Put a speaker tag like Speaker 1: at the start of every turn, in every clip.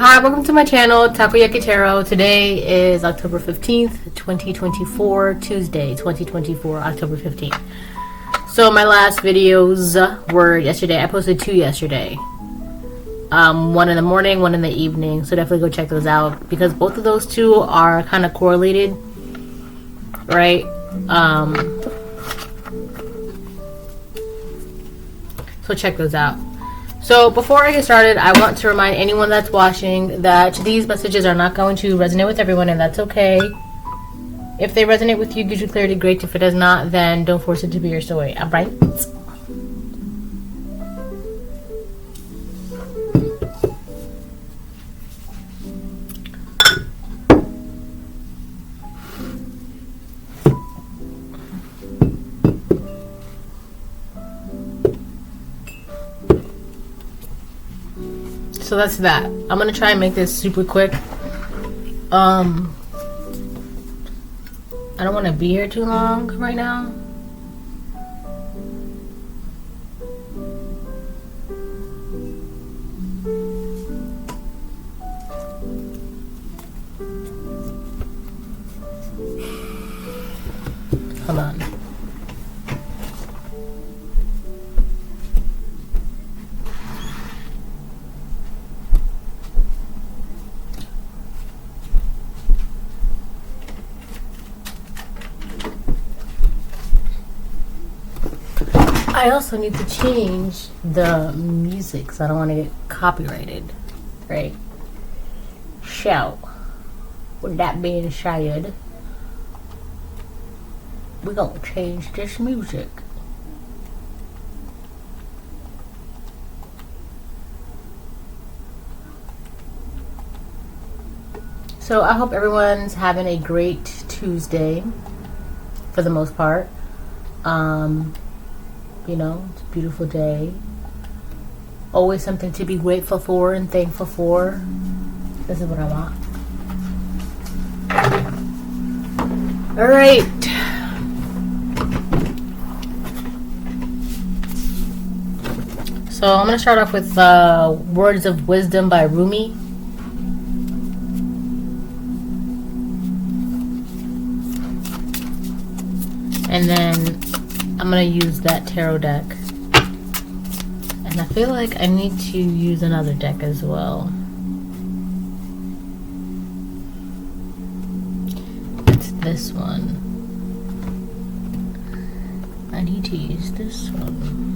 Speaker 1: Hi, welcome to my channel, Takoyaki Tarot. Today is October 15th, 2024, Tuesday, 2024, October 15th. So my last videos were yesterday. I posted two yesterday. One in the morning, one in the evening. So definitely go check those out because both of those two are kind of correlated, right? So check those out. So before I get started, I want to remind anyone that's watching that these messages are not going to resonate with everyone, and that's okay. If they resonate with you, gives you clarity, great. If it does not, then don't force it to be your story. Alright? So that's that. I'm gonna try and make this super quick. I don't want to be here too long right now. Hold on. I also need to change the music so I don't want to get copyrighted, right? So, with that being said, we're gonna change this music. So I hope everyone's having a great Tuesday for the most part. You know, it's a beautiful day. Always something to be grateful for and thankful for. This is what I want. Alright. So I'm going to start off with Words of Wisdom by Rumi. And then I'm going to use that tarot deck. And I feel like I need to use another deck as well. It's this one. I need to use this one.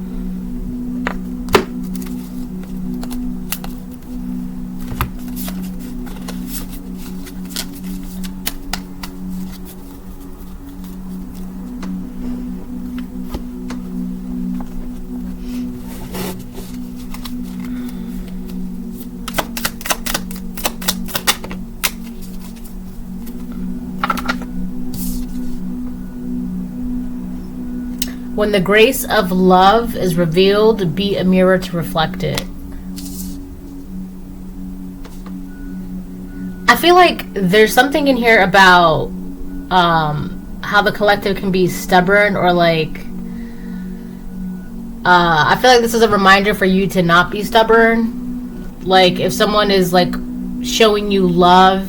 Speaker 1: When the grace of love is revealed, be a mirror to reflect it. I feel like there's something in here about how the collective can be stubborn, or like I feel like this is a reminder for you to not be stubborn. Like if someone is like showing you love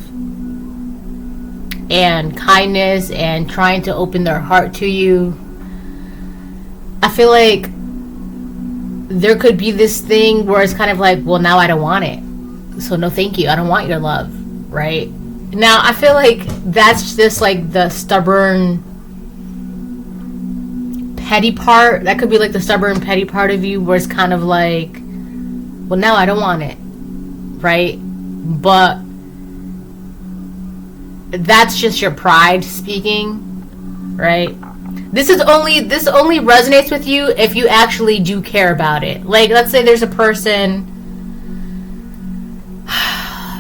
Speaker 1: and kindness and trying to open their heart to you, I feel like there could be this thing where it's kind of like, well, now I don't want it. So no, thank you. I don't want your love, right? Now, I feel like that's just like the stubborn, petty part. That could be like the stubborn, petty part of you where it's kind of like, well, now I don't want it, right? But that's just your pride speaking, right? This only resonates with you if you actually do care about it. Like, let's say there's a person,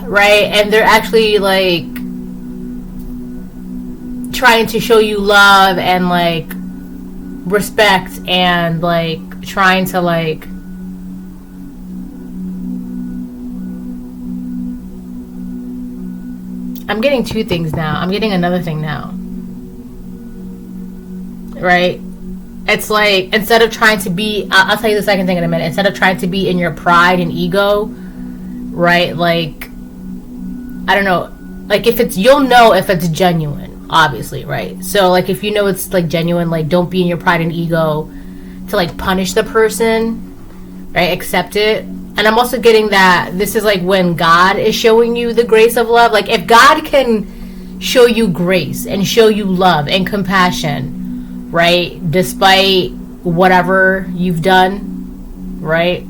Speaker 1: right, and they're actually like trying to show you love and like respect and like trying to like I'm getting two things now. I'm getting another thing now. Right? It's like, instead of trying to be, I'll tell you the second thing in a minute. Instead of trying to be in your pride and ego, right? Like, I don't know, like if it's, you'll know if it's genuine, obviously, right? So like if you know it's like genuine, like don't be in your pride and ego to like punish the person, right? Accept it. And I'm also getting that this is like when God is showing you the grace of love. Like if God can show you grace and show you love and compassion, right, despite whatever you've done, right,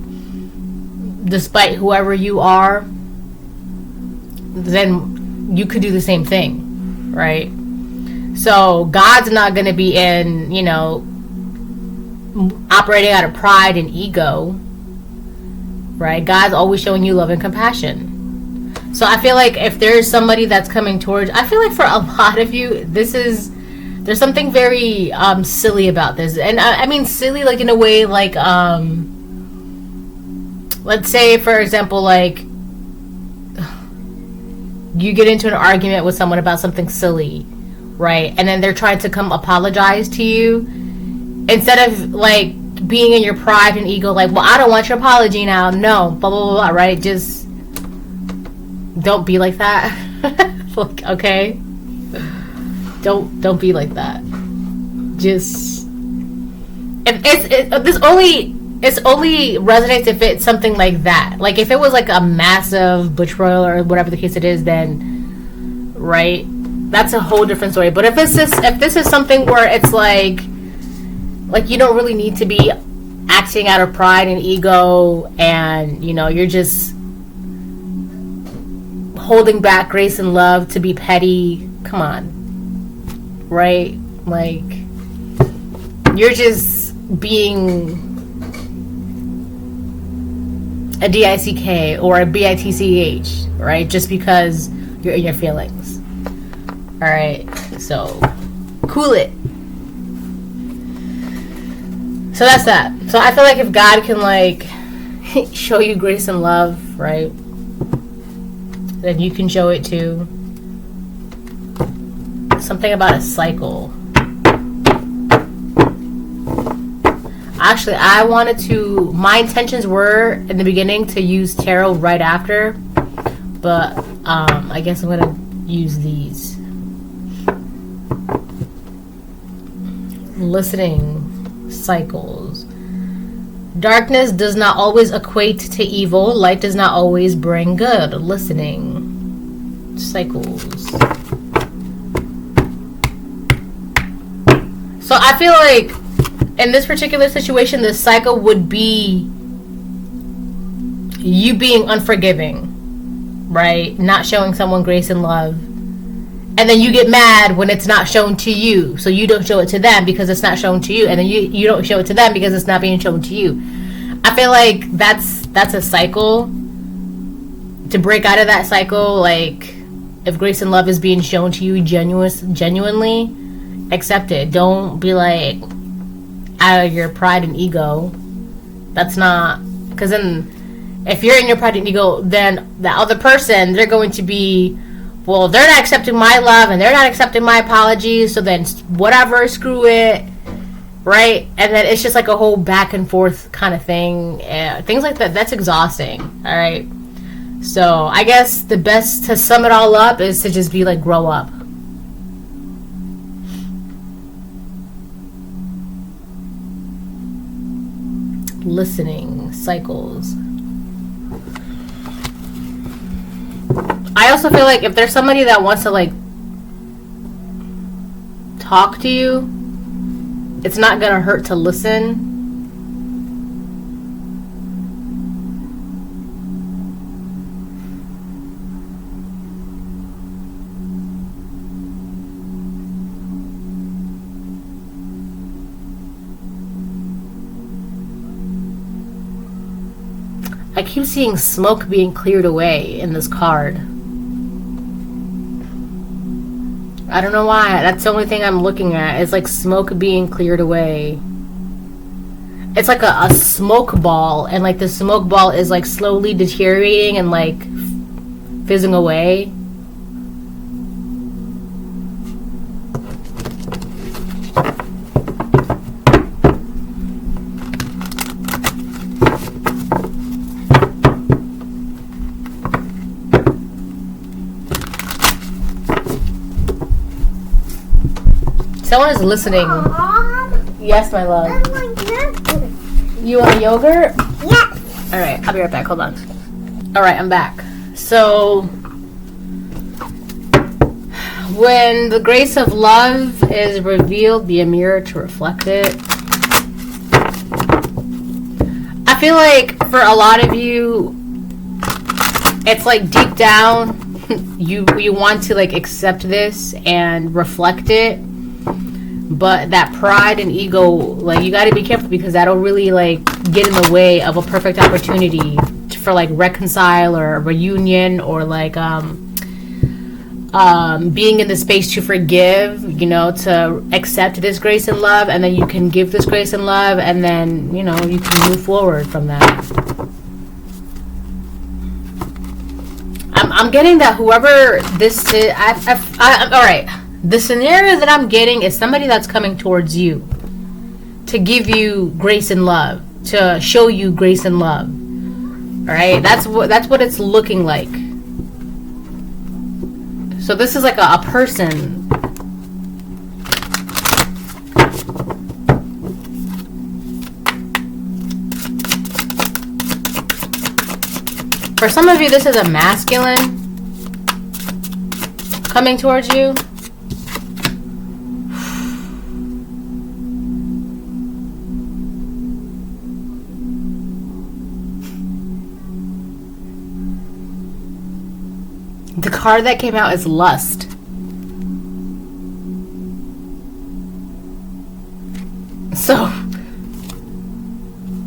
Speaker 1: despite whoever you are, then you could do the same thing, right? So God's not going to be in, you know, operating out of pride and ego, right? God's always showing you love and compassion. So I feel like if there's somebody that's coming towards, I feel like for a lot of you, there's something very silly about this. And I mean silly like in a way like, let's say for example, like you get into an argument with someone about something silly, right? And then they're trying to come apologize to you. Instead of like being in your pride and ego, like, well, I don't want your apology now. No, blah, blah, blah, blah, right? Just don't be like that. Like, okay? Don't be like that. Just, this only resonates if it's something like that. Like if it was like a massive betrayal or whatever the case it is, then, right? That's a whole different story. But if this is something where it's like you don't really need to be acting out of pride and ego, and you know you're just holding back grace and love to be petty. Come on, right? Like you're just being a DICK or a BITCH, right? Just because you're in your feelings. All right, so cool it. So that's that. So I feel like if God can like show you grace and love, right, then you can show it too. Something about a cycle. Actually, my intentions were in the beginning to use tarot right after, but I guess I'm gonna use these. Listening cycles. Darkness does not always equate to evil. Light does not always bring good. Listening cycles. So I feel like in this particular situation, the cycle would be you being unforgiving, right? Not showing someone grace and love. And then you get mad when it's not shown to you. So you don't show it to them because it's not shown to you. And then you don't show it to them because it's not being shown to you. I feel like that's a cycle. To break out of that cycle, like if grace and love is being shown to you genuinely, accept it. Don't be like out of your pride and ego. That's not, because then if you're in your pride and ego, then the other person, they're going to be, well, they're not accepting my love and they're not accepting my apologies, so then whatever, screw it, right? And then it's just like a whole back and forth kind of thing. Things like that, that's exhausting, all right? So I guess the best to sum it all up is to just be like, grow up. Listening cycles. I also feel like if there's somebody that wants to like talk to you, it's not gonna hurt to listen. I keep seeing smoke being cleared away in this card. I don't know why. That's the only thing I'm looking at. It's like smoke being cleared away. It's like a smoke ball, and like the smoke ball is like slowly deteriorating and like fizzing away. Someone is listening. Yes, my love.
Speaker 2: I want yogurt.
Speaker 1: You want a yogurt?
Speaker 2: Yes.
Speaker 1: Alright, I'll be right back. Hold on. Alright, I'm back. So, when the grace of love is revealed, be a mirror to reflect it. I feel like for a lot of you, it's like deep down, you want to like accept this and reflect it, but that pride and ego, like, you got to be careful, because that'll really like get in the way of a perfect opportunity for like reconcile or a reunion, or like being in the space to forgive, you know, to accept this grace and love, and then you can give this grace and love, and then, you know, you can move forward from that. I'm getting that whoever this is, all right, the scenario that I'm getting is somebody that's coming towards you to give you grace and love, to show you grace and love. All right, that's what it's looking like. So this is like a person. For some of you, this is a masculine coming towards you. The card that came out is lust. So,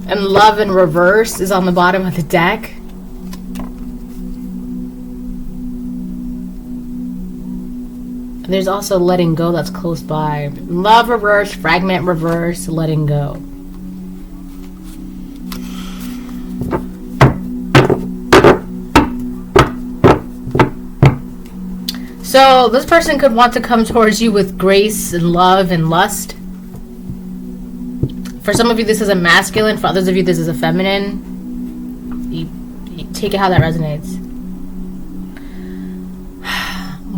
Speaker 1: and love in reverse is on the bottom of the deck. There's also letting go that's close by. Love reverse, fragment reverse, letting go. So this person could want to come towards you with grace and love and lust. For some of you, this is a masculine. For others of you, this is a feminine. You take it how that resonates.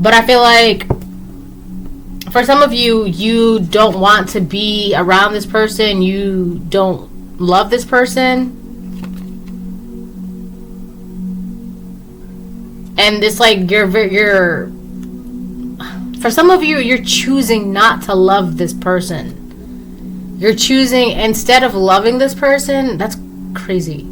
Speaker 1: But I feel like for some of you, you don't want to be around this person. You don't love this person. And it's like you're for some of you, you're choosing not to love this person. You're choosing, instead of loving this person, that's crazy.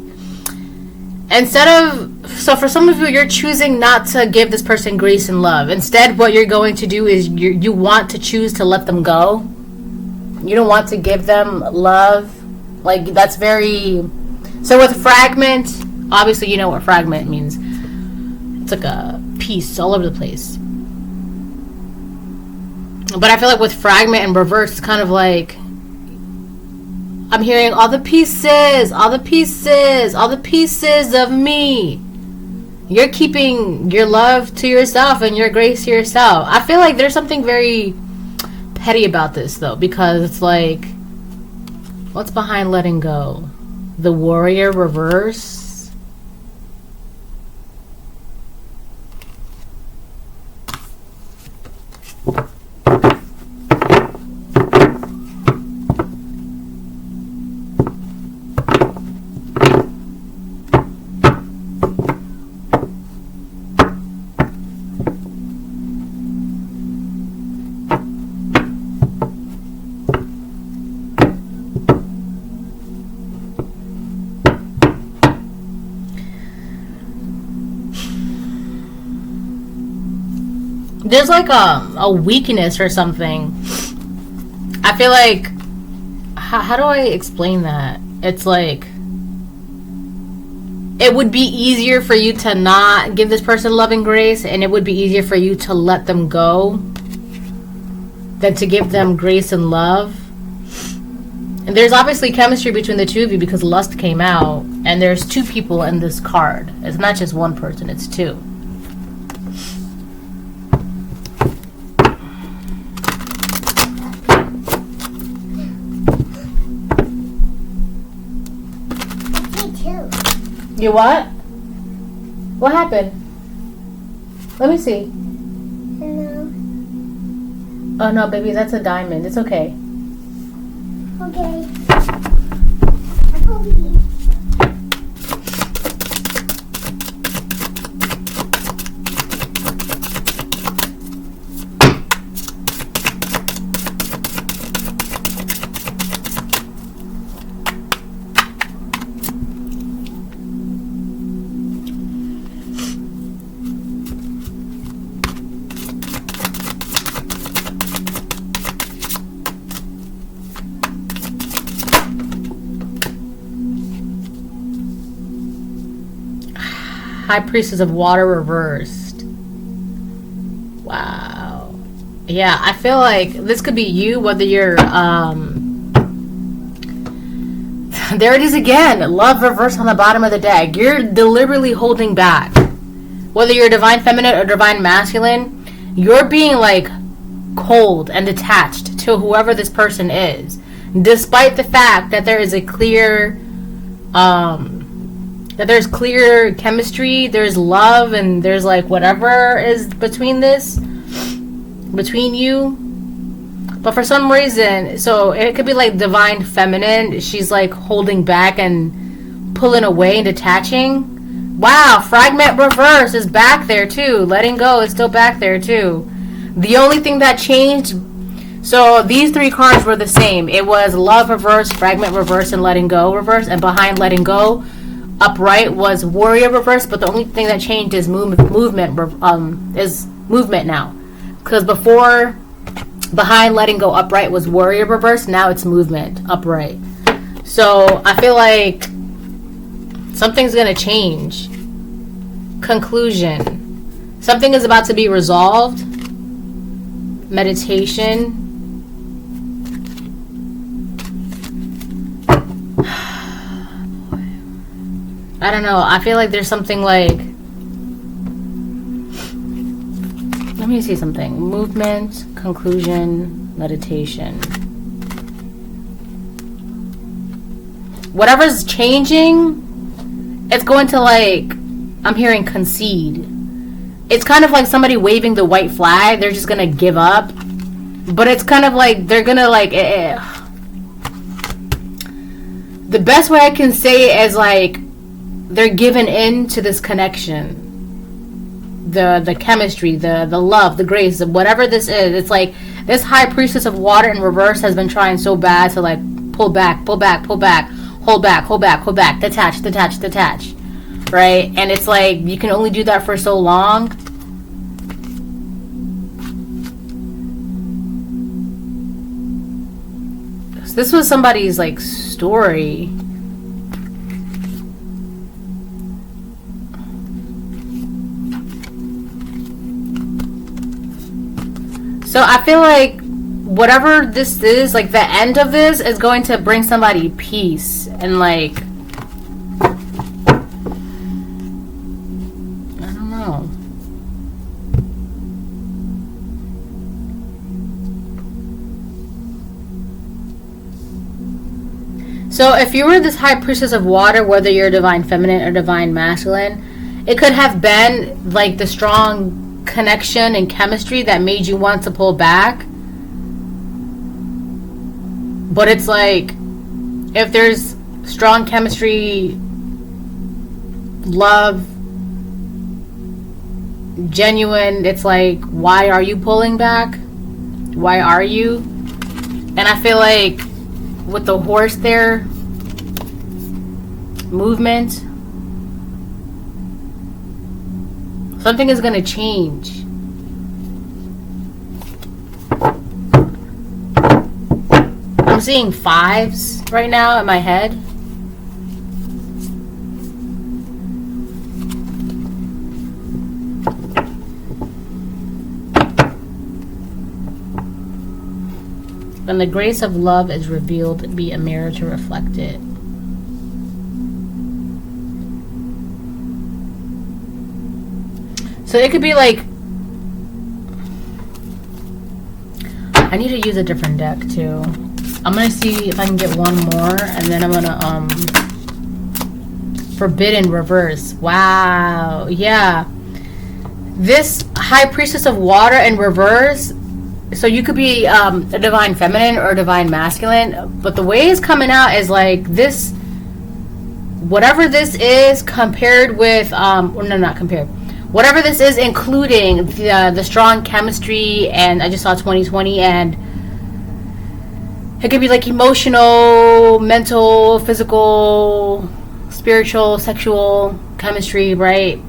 Speaker 1: So for some of you, you're choosing not to give this person grace and love. Instead, what you're going to do is you want to choose to let them go. You don't want to give them love. Like, that's very... So with fragment, obviously you know what fragment means. It's like a piece all over the place. But I feel like with fragment and reverse, it's kind of like, I'm hearing all the pieces of me. You're keeping your love to yourself and your grace to yourself. I feel like there's something very petty about this, though, because it's like, what's behind letting go? The warrior reverse. There's like a weakness or something. I feel like, how do I explain that? It's like, it would be easier for you to not give this person love and grace, and it would be easier for you to let them go than to give them grace and love. And there's obviously chemistry between the two of you, because lust came out, and there's two people in this card. It's not just one person, it's two. You what? What happened? Let me see.
Speaker 2: Hello.
Speaker 1: Oh no, baby, that's a diamond. It's okay.
Speaker 2: Okay. Okay.
Speaker 1: High Priestess of Water reversed. Wow. Yeah, I feel like this could be you, whether you're, there it is again. Love reversed on the bottom of the deck. You're deliberately holding back. Whether you're divine feminine or divine masculine, you're being like cold and detached to whoever this person is. Despite the fact that there is a clear, that there's clear chemistry, there's love, and there's like whatever is between you. But for some reason, so it could be like divine feminine, she's like holding back and pulling away and detaching. Wow, fragment reverse is back there too. Letting go is still back there too. The only thing that changed, so these three cards were the same. It was love reverse, fragment reverse, and letting go reverse. And behind letting go, upright, was warrior reverse. But the only thing that changed is movement now. Because before, behind letting go upright was warrior reverse. Now it's movement upright. So I feel like something's gonna change. Conclusion. Something is about to be resolved. Meditation. I don't know. I feel like there's something like... Let me see something. Movement, conclusion, meditation. Whatever's changing, it's going to like... I'm hearing concede. It's kind of like somebody waving the white flag. They're just going to give up. But it's kind of like they're going to like... The best way I can say it is like... They're given in to this connection. The chemistry, the love, the grace, whatever this is. It's like this high priestess of water in reverse has been trying so bad to like pull back, hold back, hold back, detach. Right? And it's like you can only do that for so long. This was somebody's like story. So I feel like whatever this is, like the end of this is going to bring somebody peace and like, I don't know. So if you were this high priestess of water, whether you're divine feminine or divine masculine, it could have been like the strong connection and chemistry that made you want to pull back. But it's like if there's strong chemistry, love, genuine, it's like, why are you pulling back? Why are you? And I feel like with the horse there, movement, something is going to change. I'm seeing 5s right now in my head. When the grace of love is revealed, be a mirror to reflect it. So it could be like, I need to use a different deck too. I'm gonna see if I can get one more, and then I'm gonna Forbidden reverse. Wow. Yeah. This high priestess of water in reverse, So you could be a divine feminine or a divine masculine, but the way it's coming out is like this, whatever this is compared with, no, not compared, whatever this is, including the strong chemistry, and I just saw 2020, and it could be like emotional, mental, physical, spiritual, sexual chemistry, right?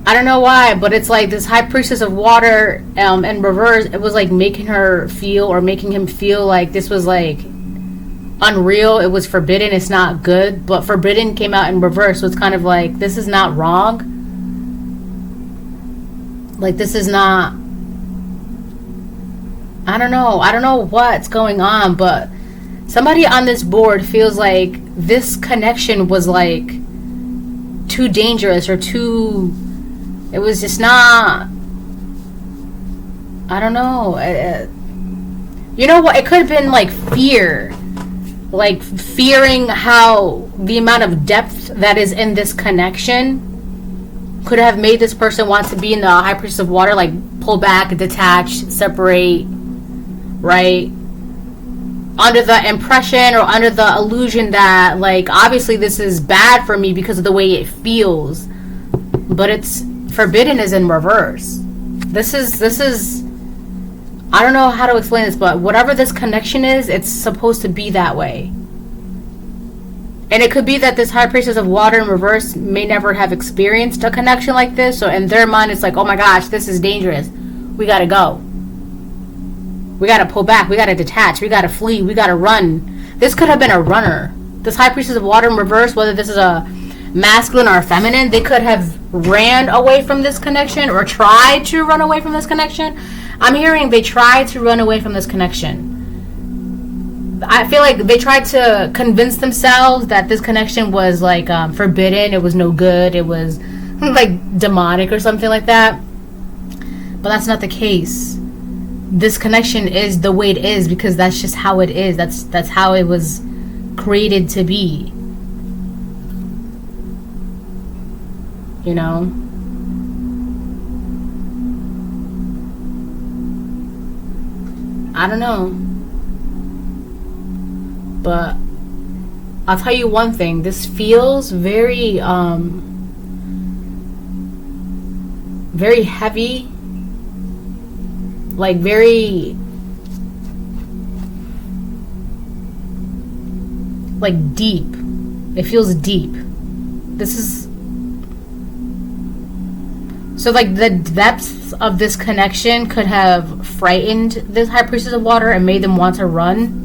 Speaker 1: I don't know why, but it's like this high priestess of water in reverse. It was like making her feel, or making him feel like this was like unreal. It was forbidden. It's not good. But forbidden came out in reverse. So it's kind of like, this is not wrong. Like, this is not, I don't know what's going on, but somebody on this board feels like this connection was like too dangerous, or too, it was just not, I don't know. You know what? It could have been like fear. Like fearing how the amount of depth that is in this connection could have made this person want to be in the high priestess of water, like pull back, detach, separate, right? Under the impression or under the illusion that, like, obviously this is bad for me because of the way it feels. But it's forbidden is in reverse. This is I don't know how to explain this, but whatever this connection is, it's supposed to be that way. And it could be that this high priestess of water in reverse may never have experienced a connection like this. So in their mind, it's like, oh my gosh, this is dangerous. We gotta go. We gotta pull back. We gotta detach. We gotta flee. We gotta run. This could have been a runner. This high priestess of water in reverse, whether this is a masculine or a feminine, they could have ran away from this connection or tried to run away from this connection. I'm hearing they tried to run away from this connection. I feel like they tried to convince themselves that this connection was like forbidden. It was no good. It was like demonic or something like that. But that's not the case. This connection is the way it is because that's just how it is. That's how it was created to be. You know? I don't know. But I'll tell you one thing. This feels very, very heavy. Like very, like deep. It feels deep. This is, so like the depths of this connection could have frightened this high priestess of water and made them want to run.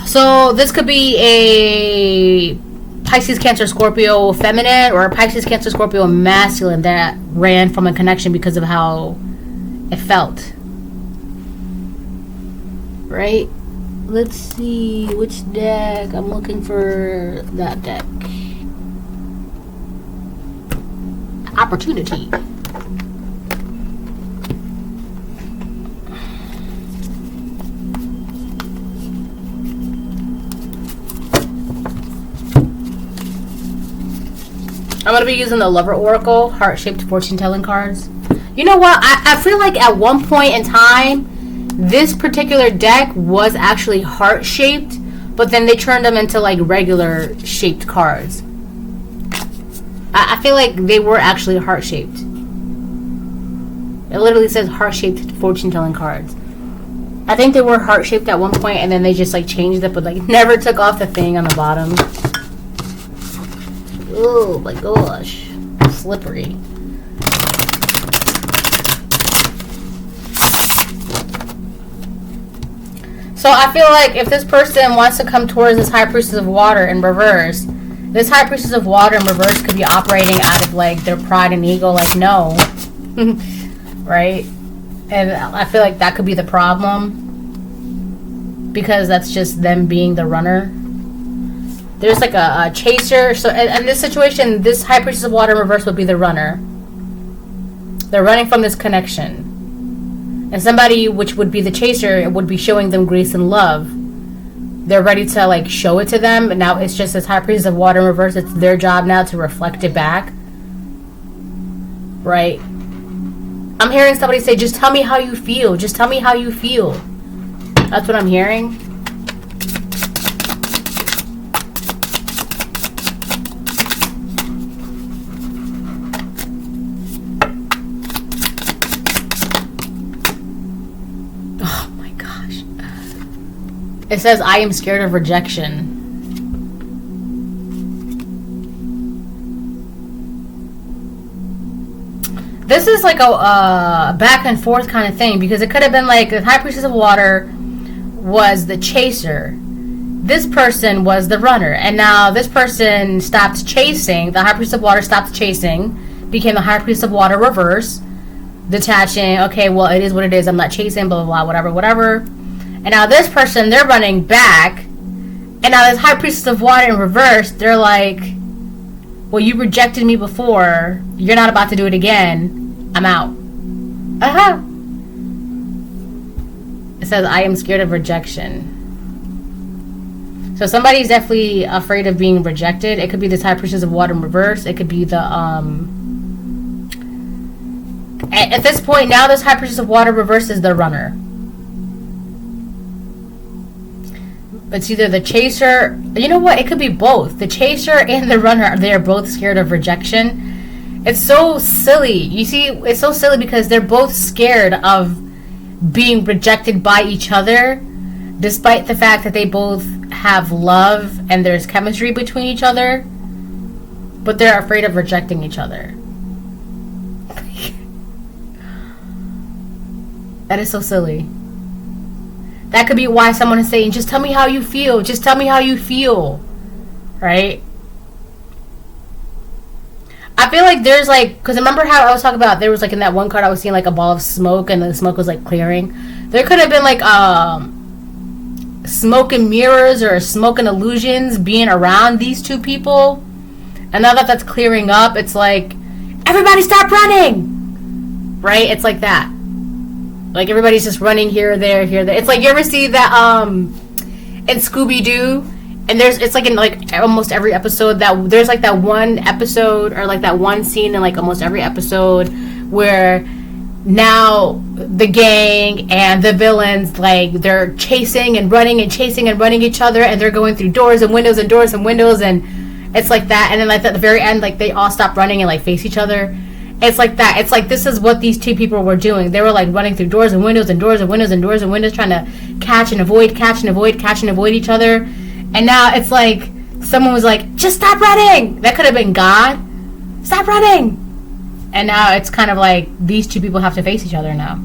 Speaker 1: So this could be a Pisces, Cancer, Scorpio feminine or a Pisces, Cancer, Scorpio masculine that ran from a connection because of how it felt. Right? Let's see which deck. I'm looking for that deck. Opportunity. I'm going to be using the Lover Oracle, heart-shaped fortune-telling cards. You know what? I feel like at one point in time, this particular deck was actually heart-shaped, but then they turned them into like regular shaped cards. I feel like they were actually heart-shaped. It literally says heart-shaped fortune-telling cards. I think they were heart-shaped at one point, and then they just like changed it, but like never took off the thing on the bottom. Oh my gosh. Slippery. So I feel like if this person wants to come towards this high priestess of water in reverse, this high priestess of water in reverse could be operating out of like their pride and ego, like no. Right? And I feel like that could be the problem. Because that's just them being the runner. There's like a chaser. So in this situation, this high priestess of water in reverse would be the runner. They're running from this connection. And somebody which would be the chaser, it would be showing them grace and love. they're ready to like show it to them, but now it's just this high priestess of water in reverse. It's their job now to reflect it back, right? I'm hearing somebody say, just tell me how you feel. Just tell me how you feel. That's what I'm hearing. Oh my gosh. It says, I am scared of rejection. This is like a back and forth kind of thing, because it could have been like the high priestess of water was the chaser, this person was the runner, and now this person stopped chasing. The high priestess of water stopped chasing, became the high priestess of water reverse, detaching. Okay, well, it is what it is. I'm not chasing, blah blah blah, whatever. And now this person, they're running back, and now this high priestess of water in reverse, they're like, well, you rejected me before. You're not about to do it again. I'm out. It says, I am scared of rejection. So somebody's definitely afraid of being rejected. It could be this high priestess of water in reverse. It could be the, at this point, now this high priestess of water reverse is the runner. It's either the chaser. You know what? It could be both. The chaser and the runner, they're both scared of rejection. It's so silly. You see, it's so silly because they're both scared of being rejected by each other, despite the fact that they both have love and there's chemistry between each other, but they're afraid of rejecting each other. That is so silly. That could be why someone is saying, just tell me how you feel. Just tell me how you feel. Right? I feel like there's like, because remember how I was talking about, there was like in that one card I was seeing like a ball of smoke and the smoke was like clearing. There could have been like smoke and mirrors or smoke and illusions being around these two people. And now that that's clearing up, it's like, everybody stop running. Right? It's like that. Like everybody's just running here, there, here, there. It's like, you ever see that in Scooby-Doo? And it's like in like almost every episode that there's like that one episode or like that one scene in like almost every episode where now the gang and the villains, like they're chasing and running each other, and they're going through doors and windows and doors and windows, and it's like that. And then like at the very end, like they all stop running and like face each other. It's like that. It's like this is what these two people were doing. They were like running through doors and windows and doors and windows and doors and windows, trying to catch and avoid each other. And now it's like someone was like, just stop running. That could have been God. Stop running. And now it's kind of like these two people have to face each other now.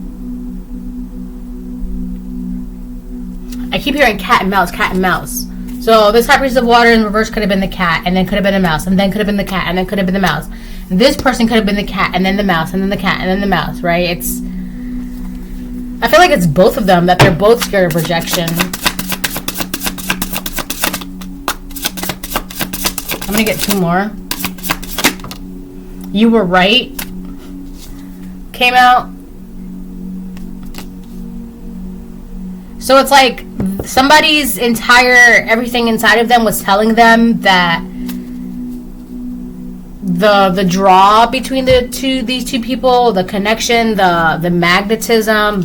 Speaker 1: I keep hearing cat and mouse, cat and mouse. So this high priestess of water in reverse could have been the cat, and then could have been a mouse, and then could have been the cat, and then could have been the mouse. This person could have been the cat, and then the mouse, and then the cat, and then the mouse, right? I feel like it's both of them, that they're both scared of rejection. I'm gonna get two more. You were right. Came out. So it's like somebody's everything inside of them was telling them that the draw between these two people, the connection, the magnetism,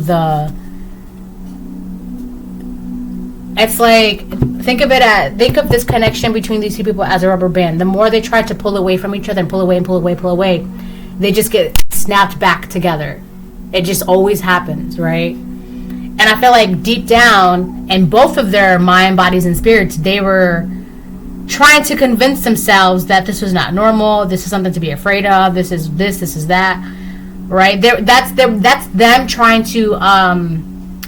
Speaker 1: it's like, think of this connection between these two people as a rubber band. The more they try to pull away from each other and pull away, they just get snapped back together. It just always happens, right? And I feel like deep down, in both of their mind, bodies, and spirits, they were trying to convince themselves that this was not normal, this is something to be afraid of, this is that, right? That's them trying to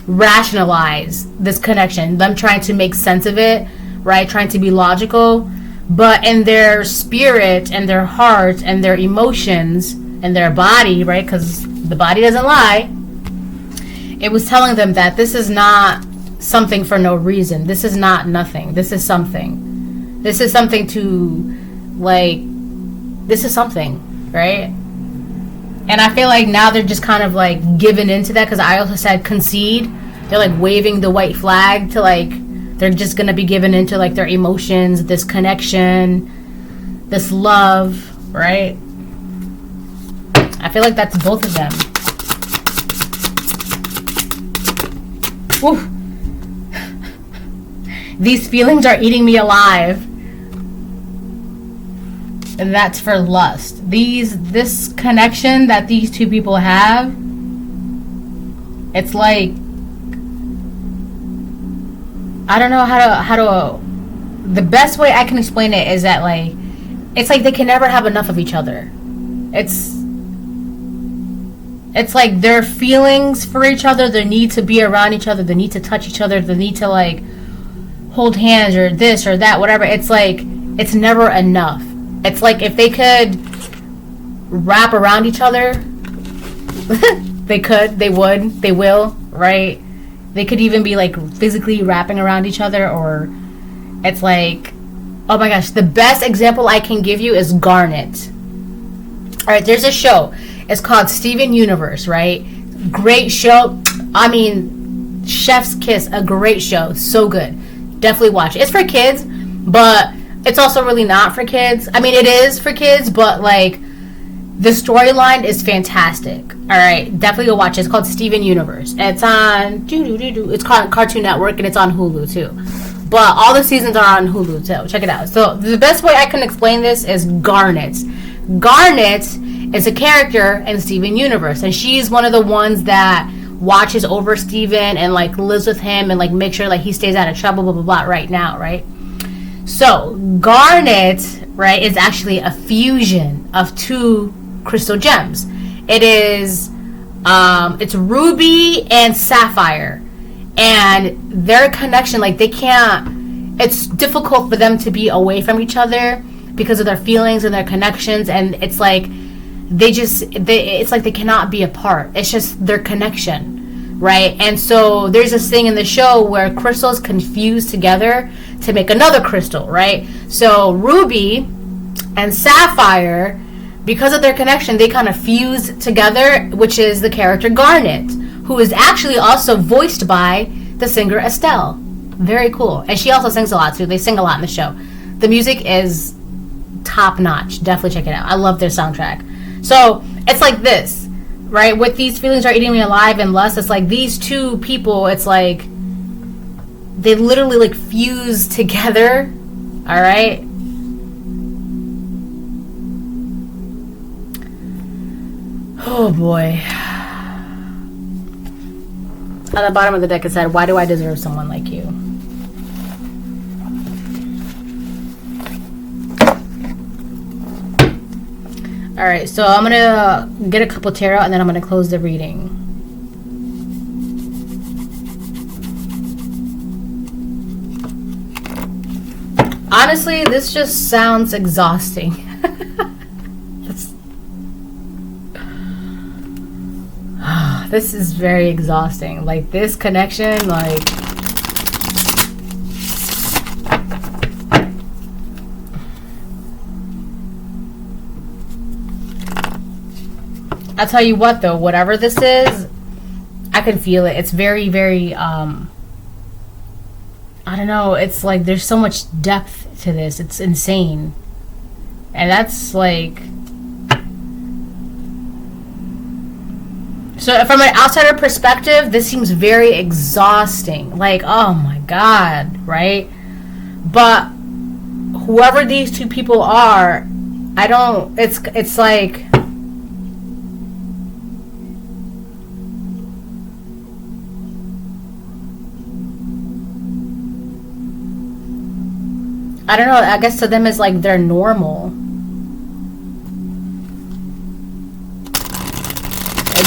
Speaker 1: rationalize this connection, them trying to make sense of it, right? Trying to be logical, but in their spirit and their heart and their emotions and their body, right? Because the body doesn't lie. It was telling them that this is not something for no reason. This is not nothing. This is something. This is something to, like, this is something, right? And I feel like now they're just kind of like giving into that, because I also said concede. They're like waving the white flag to like They're just gonna be given into like their emotions, this connection, this love, right? I feel like that's both of them. Woo. These feelings are eating me alive. And that's for lust. This connection that these two people have, it's like, I don't know how to the best way I can explain it is that like, it's like they can never have enough of each other. It's like their feelings for each other, their need to be around each other, the need to touch each other, the need to like hold hands or this or that, whatever. It's like, it's never enough. It's like if they could wrap around each other, they could, they would, they will, right? They could even be like physically wrapping around each other, or it's like, oh my gosh, the best example I can give you is Garnet. Alright, there's a show. It's called Steven Universe, right? Great show. I mean, chef's kiss, a great show. So good. Definitely watch it. It's for kids, but it's also really not for kids. I mean, it is for kids, but like the storyline is fantastic. All right, definitely go watch it. It's called Steven Universe. It's on it's called Cartoon Network, and it's on Hulu too. But all the seasons are on Hulu too. Check it out. So the best way I can explain this is Garnet. Garnet is a character in Steven Universe, and she's one of the ones that watches over Steven and like lives with him and like make sure like he stays out of trouble, blah blah blah. Right now, right? So Garnet, right, is actually a fusion of two crystal gems. It is, it's ruby and sapphire, and their connection, like they can't. It's difficult for them to be away from each other because of their feelings and their connections, and it's like it's like they cannot be apart. It's just their connection, right? And so there's this thing in the show where crystals can fuse together to make another crystal, right? So ruby and sapphire, because of their connection, they kind of fuse together, which is the character Garnet, who is actually also voiced by the singer Estelle. Very cool. And she also sings a lot too. They sing a lot in the show. The music is top notch. Definitely check it out. I love their soundtrack. So it's like this, right? With these feelings are eating me alive and lust, it's like these two people, it's like they literally like fuse together. All right. Oh boy. At the bottom of the deck it said, why do I deserve someone like you? Alright, so I'm gonna get a couple tarot and then I'm gonna close the reading. Honestly, this just sounds exhausting. This is very exhausting. Like, this connection, like... I'll tell you what, though. Whatever this is, I can feel it. It's very, very, I don't know. It's like there's so much depth to this. It's insane. And that's, like... So from an outsider perspective, this seems very exhausting. Like, oh my God, right? But whoever these two people are, I don't, it's like, I don't know, I guess to them it's like they're normal.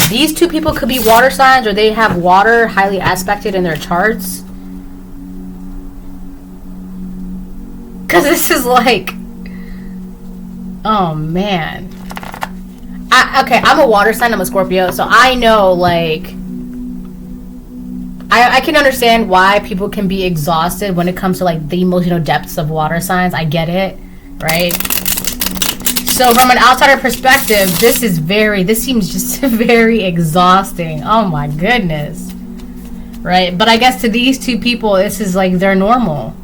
Speaker 1: These two people could be water signs, or they have water highly aspected in their charts. Because this is like... Oh, man. Okay, I'm a water sign. I'm a Scorpio. So I know, like... I can understand why people can be exhausted when it comes to, like, the emotional depths of water signs. I get it, right? So from an outsider perspective, this seems just very exhausting. Oh my goodness. right? But I guess to these two people, this is like their normal.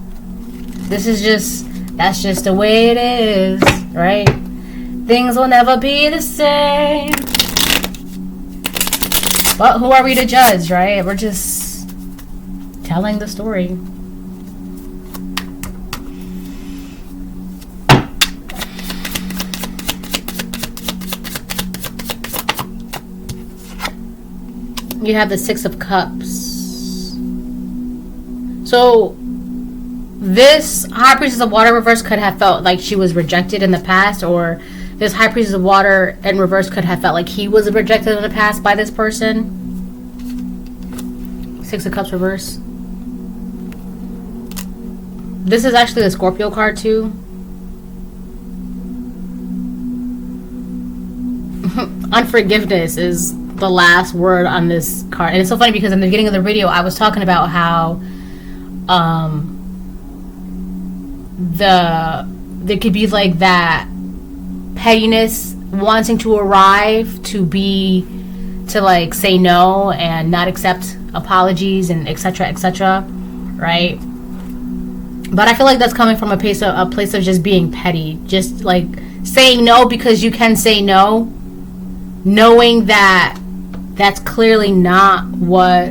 Speaker 1: This is just, that's just the way it is, right? Things will never be the same. But who are we to judge, right? We're just telling the story. You have the Six of Cups. So this High Priestess of Water reverse could have felt like she was rejected in the past, or this High Priestess of Water in reverse could have felt like he was rejected in the past by this person. Six of Cups reverse. This is actually the Scorpio card too. Unforgiveness is the last word on this card. And it's so funny because in the beginning of the video I was talking about how there could be like that pettiness wanting to arrive to like say no and not accept apologies and etc., right? But I feel like that's coming from a place of just being petty, just like saying no because you can say no, knowing that that's clearly not what,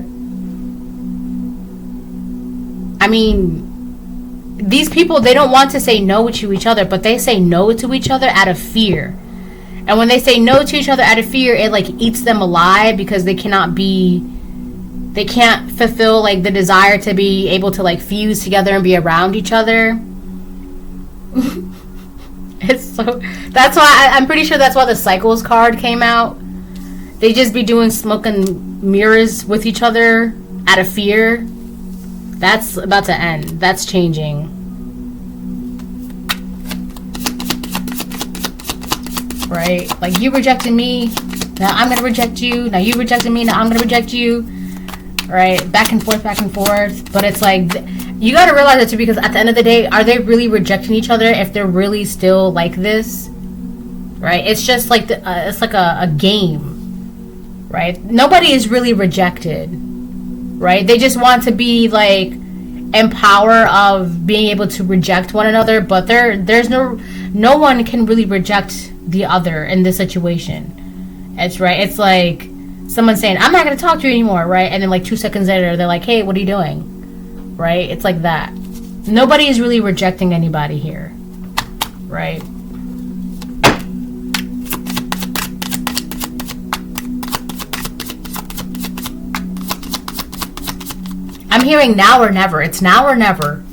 Speaker 1: I mean, these people, they don't want to say no to each other, but they say no to each other out of fear. And when they say no to each other out of fear, it like eats them alive because they can't fulfill like the desire to be able to like fuse together and be around each other. It's so, that's why I'm pretty sure that's why the Cycles card came out. They just be doing smoke and mirrors with each other out of fear. That's about to end. That's changing. Right? Like, you rejected me, now I'm gonna reject you. Now you rejected me, now I'm gonna reject you. Right? Back and forth, back and forth. But it's like, you gotta realize it too, because at the end of the day, are they really rejecting each other if they're really still like this? Right? It's just like, it's like a game. Right? Nobody is really rejected. Right? They just want to be like in power of being able to reject one another, but there's no one can really reject the other in this situation. It's right. It's like someone saying, I'm not going to talk to you anymore, right? And then like 2 seconds later, they're like, hey, what are you doing? Right? It's like that. Nobody is really rejecting anybody here. Right? I'm hearing now or never. It's now or never.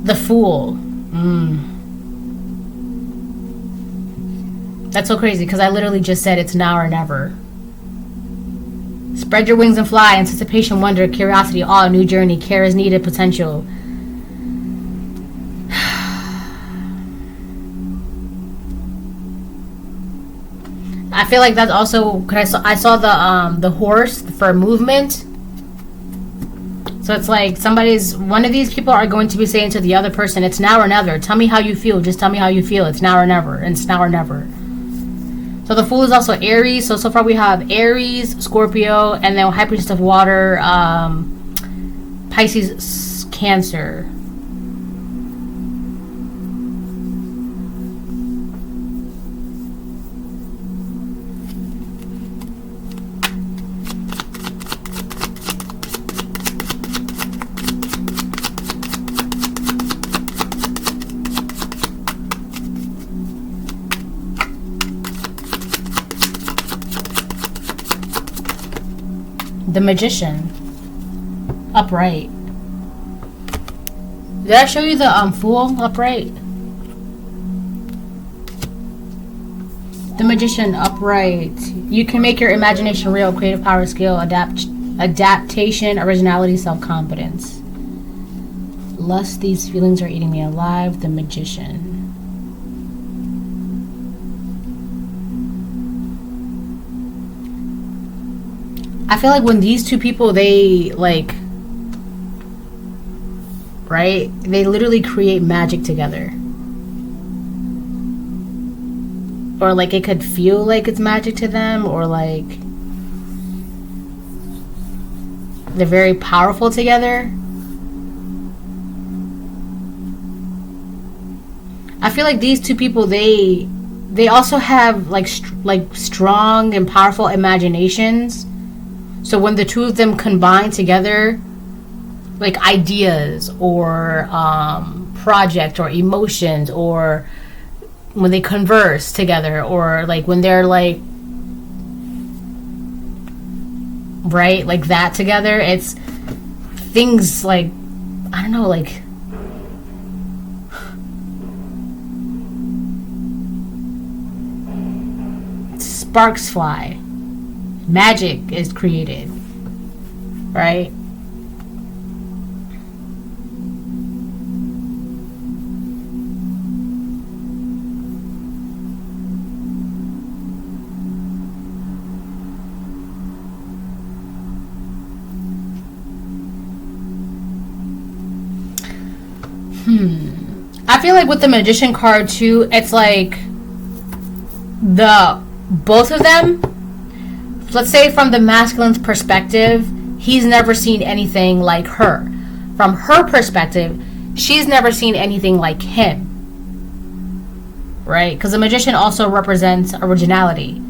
Speaker 1: The Fool. That's so crazy because I literally just said it's now or never. Spread your wings and fly. Anticipation, wonder, curiosity, awe, new journey, care is needed, potential. I feel like that's also, I saw the horse for movement. So it's like one of these people are going to be saying to the other person, it's now or never. Tell me how you feel. Just tell me how you feel. It's now or never. And it's now or never. So the Fool is also Aries. So far we have Aries, Scorpio, and then High Priestess of Water, Pisces, Cancer. The Magician, upright. Did I show you the Fool upright? The Magician, upright. You can make your imagination real. Creative power, skill, adaptation, originality, self-confidence. Lust, these feelings are eating me alive. The Magician. I feel like when these two people, they like, right? They literally create magic together. or like it could feel like it's magic to them, or like they're very powerful together. I feel like these two people, they also have like strong and powerful imaginations. So when the two of them combine together, like ideas or project or emotions, or when they converse together, or like when they're like right like that together, it's things like, I don't know, like sparks fly, magic is created, right? I feel like with the Magician card too, it's like both of them, let's say from the masculine's perspective, he's never seen anything like her. From her perspective, she's never seen anything like him. Right? Because the Magician also represents originality.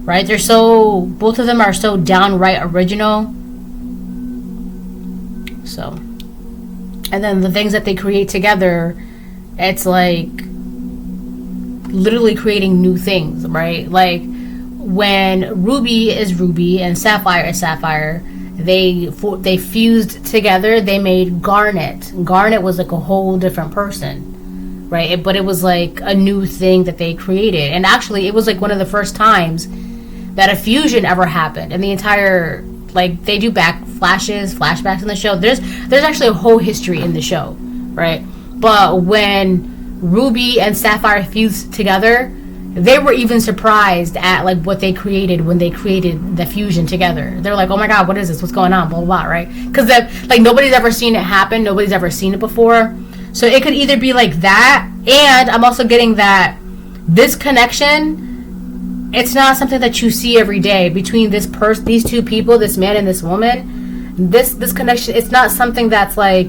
Speaker 1: Right? Both of them are so downright original. So, and then the things that they create together, it's like literally creating new things, right? Like when Ruby is Ruby and Sapphire is Sapphire, they fused together, they made Garnet. Garnet was like a whole different person, right? But it was like a new thing that they created. And actually it was like one of the first times that a fusion ever happened. And the entire, like, they do flashbacks in the show. There's actually a whole history in the show, right? But when Ruby and Sapphire fused together, they were even surprised at like what they created when they created the fusion together. They're like, oh my god, what is this? What's going on? Blah, blah, blah, right? Because like nobody's ever seen it happen. Nobody's ever seen it before. So it could either be like that, and I'm also getting that this connection, it's not something that you see every day between these two people, this man and this woman. This connection, it's not something that's like,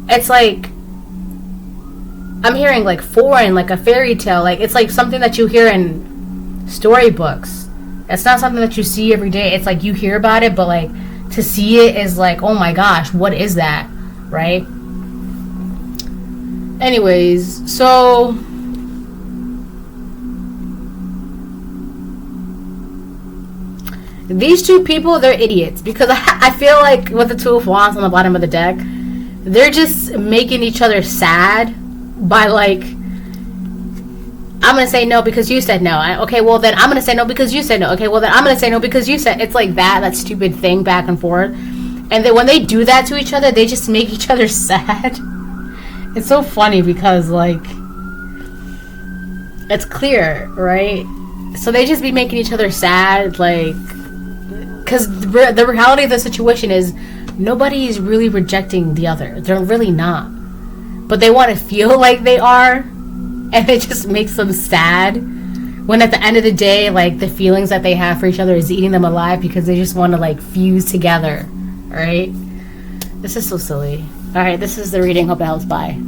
Speaker 1: it's like, I'm hearing like foreign, like a fairy tale. Like it's like something that you hear in storybooks. It's not something that you see every day. It's like you hear about it, but like to see it is like, oh my gosh, what is that, right? Anyways, so these two people, they're idiots, because I feel like with the Two of Wands on the bottom of the deck, they're just making each other sad by like, I'm going to say no because you said no. Okay, well then I'm going to say no because you said no. Okay, well then I'm going to say no because you said. It's like that stupid thing back and forth. And then when they do that to each other, they just make each other sad. It's so funny because like, it's clear, right? So they just be making each other sad, like, because the reality of the situation is nobody is really rejecting the other. They're really not. But they want to feel like they are, and it just makes them sad when at the end of the day, like, the feelings that they have for each other is eating them alive because they just want to like fuse together. All right, this is so silly. All right, this is the reading. Hope it helps. Bye.